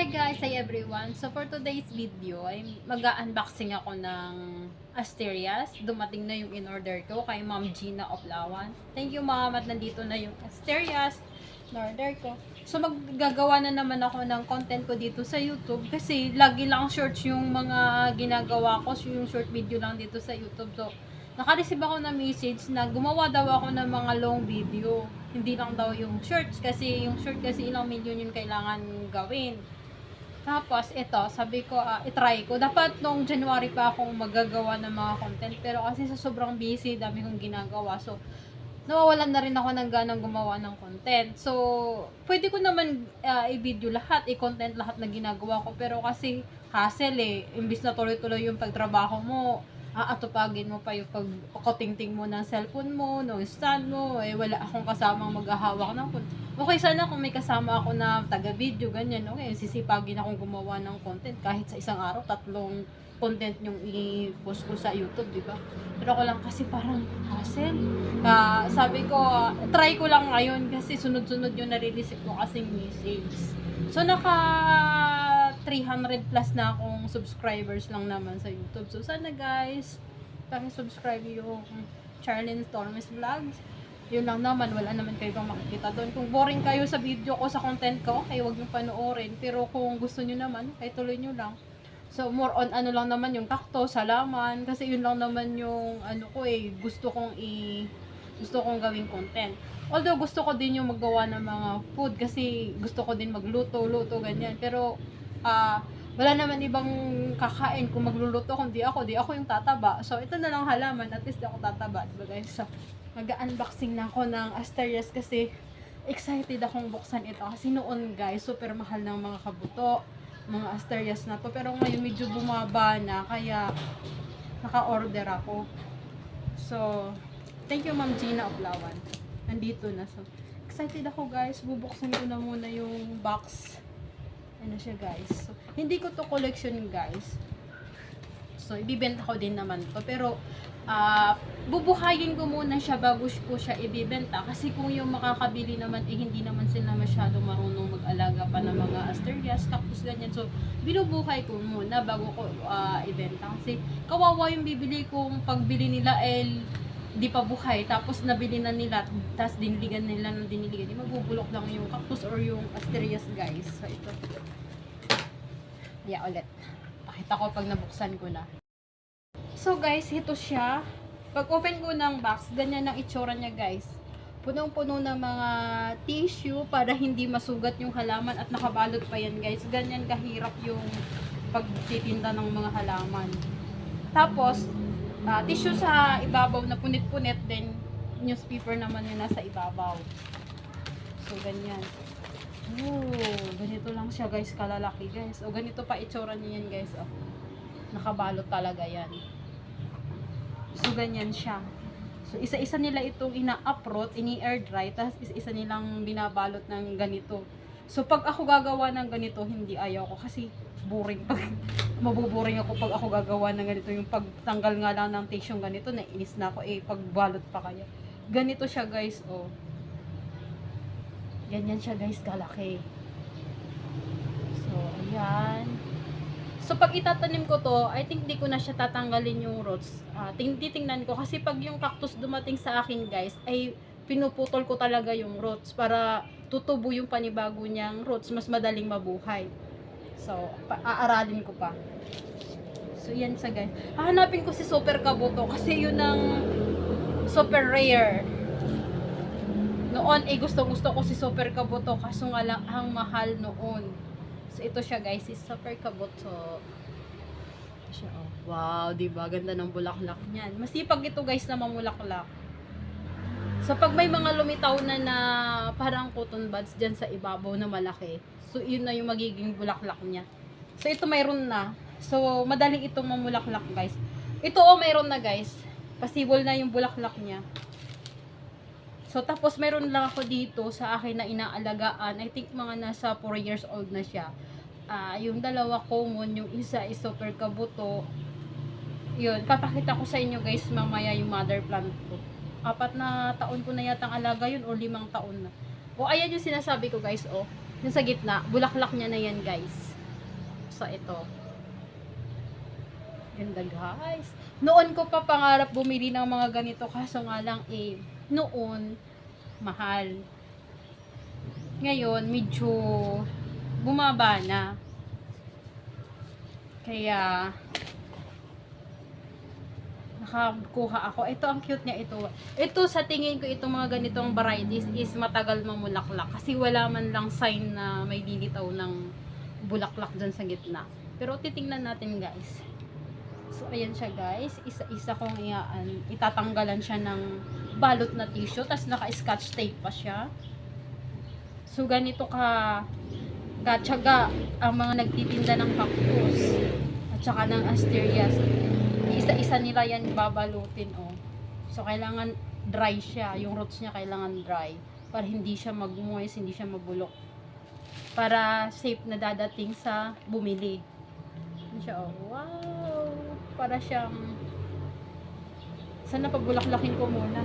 guys! Hi everyone! So for today's video ay mag-unboxing ako ng Asterias. Dumating na yung in-order ko kay Ma'am Gina Oplawan. Thank you ma'am at nandito na yung Asterias in-order ko. So maggagawa na naman ako ng content ko dito sa YouTube kasi lagi lang shorts yung mga ginagawa ko. So, yung short video lang dito sa YouTube. So naka-receive ako ng message na gumawa daw ako ng mga long video. Hindi lang daw yung shorts kasi yung short kasi ilang million yung kailangan gawin. Tapos ito, sabi ko i-try ko. Dapat nung January pa akong magagawa ng mga content pero kasi sa sobrang busy, dami kong ginagawa. So nawawalan na rin ako ng ganang gumawa ng content. So pwede ko naman i-video lahat, i-content lahat na ginagawa ko pero kasi hassle imbis na tuloy-tuloy yung pagtrabaho mo, aatupagin mo pa yung pagkatingting mo ng cellphone mo, ng stand mo, wala akong kasamang maghahawak ng phone. Okay, sana kung may kasama ako na taga-video, ganyan, okay, sisipagin akong gumawa ng content kahit sa isang araw, 3 content yung i-post ko sa YouTube, di ba? Pero ako lang kasi parang hassle. Sabi ko, try ko lang ngayon kasi sunod-sunod yung nare-receive ko kasing message. So, 300 plus na akong subscribers lang naman sa YouTube. So, sana guys, subscribe yung Charlene Stormes Vlogs. Yun lang naman, wala naman kayo pang makikita doon. Kung boring kayo sa video ko, sa content ko, okay, wag nyo panoorin. Pero kung gusto nyo naman, ay tuloy nyo lang. So, more on ano lang naman yung cactus, halaman. Kasi yun lang naman yung ano ko gusto kong gawing content. Although gusto ko din yung maggawa ng mga food kasi gusto ko din magluto, ganyan. Pero wala naman ibang kakain kung magluluto kundi ako, di ako yung tataba. So ito na lang halaman, at least di ako tataba, diba guys? So mag-unboxing na ako ng Asterias kasi excited akong buksan ito kasi noon guys, super mahal ng mga kabuto, mga Asterias na to. Pero ngayon medyo bumaba na kaya naka-order ako. So thank you Ma'am Gina Oplawan. Nandito na. So, excited ako guys. Bubuksan ko na muna yung box. Ano siya guys. So, hindi ko to collection guys. So, ibibenta ko din naman to. Pero, bubuhayin ko muna siya bago ko siya ibibenta. Kasi kung yung makakabili naman, hindi naman sila masyado marunong mag-alaga pa ng mga asterias, cactus, ganyan. So, binubuhay ko muna bago ko ibenta. Kasi, kawawa yung bibili kong pagbili nila di pa buhay, tapos nabili na nila, tapos diniligan nila ng diniligan, mabubulok lang yung cactus or yung asterias guys. So ito, ulit pakita ko pag nabuksan ko na. So guys, ito siya. Pag open ko ng box, ganyan ang itsura niya guys. Punong-puno ng mga tissue para hindi masugat yung halaman at nakabalot pa yan guys. Ganyan kahirap yung pagtitinda ng mga halaman. Tapos tissue sa ibabaw na punit-punit, then newspaper naman yung nasa ibabaw. So ganyan. Ganito lang siya guys, kalalaki guys. O ganito pa itsura niya yan guys. Nakabalot talaga yan. So ganyan siya. So isa-isa nila itong ina-uproot, ini-air dry, tapos isa-isa nilang binabalot ng ganito. So pag ako gagawa ng ganito, hindi ayaw ko kasi boring. Mabuboring ako pag ako gagawa ng ganito, yung pagtanggal nga lang ng taste yung ganito, nainis na ako pagbalot pa kaya. Ganito siya guys, ganyan siya guys, kalaki. So ayan. So pag itatanim ko to, I think di ko na siya tatanggalin yung roots. Titingnan ko kasi pag yung cactus dumating sa akin guys, ay pinuputol ko talaga yung roots para tutubo yung panibago niyang roots, mas madaling mabuhay. So, aaralin ko pa. So, yan sa guys. Hahanapin ko si Super Kabuto kasi yun ang super rare. Noon, gustong-gusto ko si Super Kabuto kaso nga lang ang mahal noon. So, ito siya guys, si Super Kabuto. Siya, wow, diba? Ganda ng bulaklak niyan. Masipag ito guys na mamulaklak. So, pag may mga lumitaw na parang cotton buds dyan sa ibabaw na malaki, so, yun na yung magiging bulaklak niya. So, ito mayroon na. So, madaling itong mamulaklak, guys. Ito, mayroon na, guys. Possible na yung bulaklak niya. So, tapos mayroon lang ako dito sa akin na inaalagaan. I think mga nasa 4 years old na siya. Yung dalawa common, yung isa is Super Kabuto. Yun, papakita ko sa inyo, guys, mamaya yung mother plant ko. 4 na taon ko na yatang alaga yun o 5 taon na. Ayan yung sinasabi ko guys, yung sa gitna, bulaklak niya na yan guys. sa ito. Ganda guys. Noon ko pa pangarap bumili ng mga ganito, kaso nga lang noon mahal. Ngayon medyo bumaba na. Kaya nakakuha ako. Ito ang cute niya ito. Ito sa tingin ko itong mga ganitong varieties is matagal mamulaklak kasi wala man lang sign na may lilitaw ng bulaklak dyan sa gitna. Pero titingnan natin guys. So ayan siya guys. Isa-isa kong itatanggalan siya ng balot na tissue. Tapos naka-scotch tape pa siya. So ganito katsaga ang mga nagtitinda ng cactus at saka ng asterias. Isa-isa nila yan babalutin so kailangan dry siya, yung roots niya kailangan dry para hindi siya mag-moist, hindi siya mabulok, para safe na dadating sa bumili. Yan siya wow, para siyang sana pabulaklakin ko muna,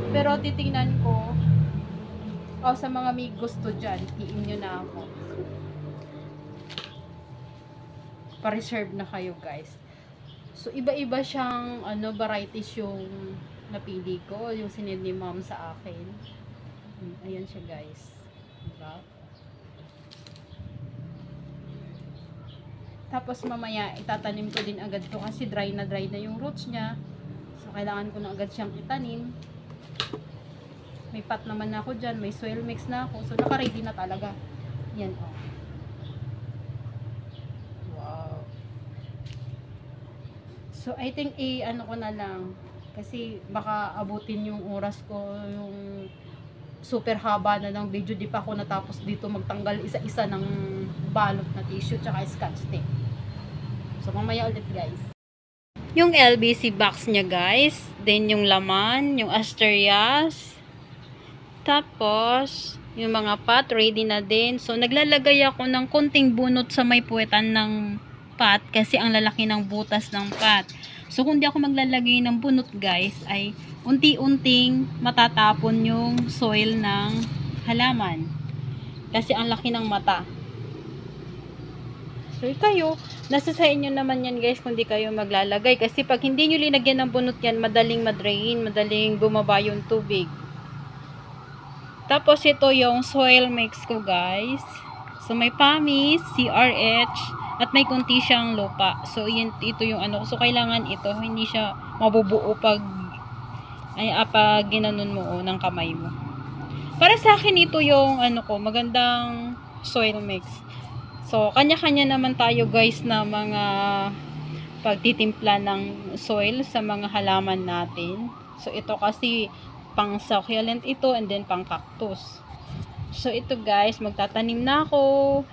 pero titingnan ko sa mga may gusto dyan, PM nyo na ako, pa-reserve na kayo guys. So, iba-iba siyang varieties yung napili ko, yung sinend ni mom sa akin. Ayan siya guys. Diba? Tapos mamaya itatanim ko din agad to kasi dry na yung roots niya. So, kailangan ko na agad siyang itanim. May pot naman ako dyan, may soil mix na ako. So, naka-ready na talaga. Yan So, I think ko na lang. Kasi baka abutin yung oras ko, yung super haba na ng video. Di pa ako natapos dito magtanggal isa-isa ng balot na tissue tsaka scotch tape. So, mamaya ulit guys. Yung LBC box niya guys. Then yung laman, yung asterias. Tapos, yung mga pot, ready na din. So, naglalagay ako ng konting bunot sa may puwetan ng pot kasi ang lalaki ng butas ng pot. So, kung di ako maglalagay ng bunot guys, ay unti-unting matatapon yung soil ng halaman. Kasi ang laki ng mata. So, kayo, nasa sa inyo naman yan guys kung di kayo maglalagay. Kasi pag hindi nyo linagyan ng bunot yan, madaling madrain, madaling bumaba yung tubig. Tapos, ito yung soil mix ko guys. So, may PAMIS, CRH, at may kunti siyang lupa. So, ito yung So, kailangan ito. Hindi siya mabubuo pag ginanon mo ng kamay mo. Para sa akin, ito yung magandang soil mix. So, kanya-kanya naman tayo guys na mga pagtitimpla ng soil sa mga halaman natin. So, ito kasi pang succulent ito and then pang cactus. So, ito guys, magtatanim na ako.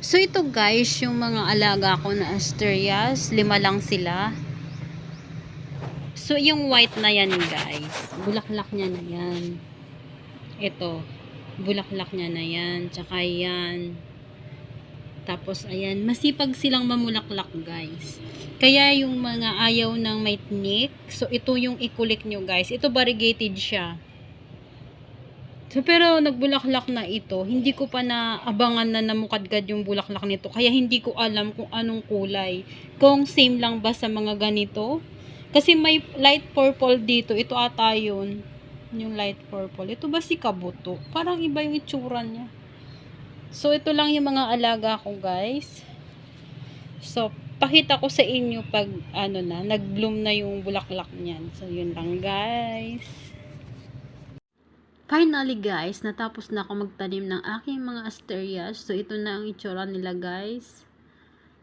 So ito guys, yung mga alaga ko na asterias, 5 lang sila. So yung white na yan guys, bulaklak niya na yan. Ito, bulaklak niya na yan, tsaka yan. Tapos ayan, masipag silang mamulaklak guys. Kaya yung mga ayaw ng may tinik, so ito yung ikulik nyo guys. Ito variegated siya. So, pero nagbulaklak na ito, hindi ko pa naabangan na namukadkad yung bulaklak nito. Kaya hindi ko alam kung anong kulay. Kung same lang ba sa mga ganito. Kasi may light purple dito. Ito ata yun. Yung light purple. Ito ba si kabuto? Parang iba yung itsura niya. So, ito lang yung mga alaga ko guys. So, pakita ko sa inyo pag nag-bloom na yung bulaklak niyan. So, yun lang guys. Finally guys, natapos na ako magtanim ng aking mga asterias. So ito na ang itsura nila guys.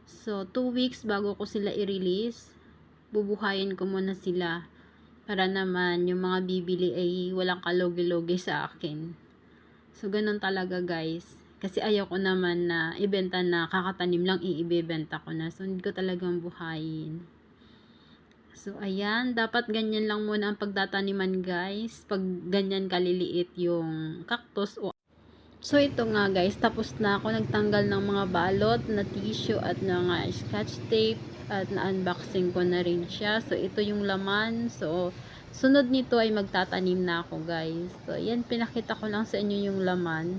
So 2 weeks bago ko sila i-release, bubuhayin ko muna sila para naman yung mga bibili ay walang kalogi-logi sa akin. So ganun talaga guys. Kasi ayaw ko naman na ibenta na kakatanim lang iibebenta ko na. So hindi ko talagang buhayin. So, ayan. Dapat ganyan lang muna ang pagtataniman, guys. Pag ganyan kaliliit yung cactus. So, ito nga, guys. Tapos na ako nagtanggal ng mga balot na tissue at mga scotch tape. At na-unboxing ko na rin siya. So, ito yung laman. So, sunod nito ay magtatanim na ako, guys. So, ayan. Pinakita ko lang sa inyo yung laman.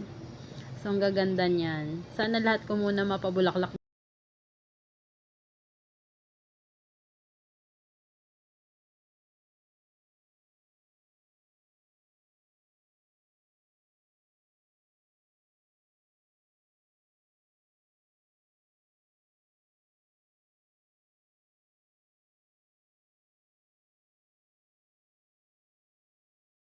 So, ang gaganda niyan. Sana lahat ko muna mapabulaklak.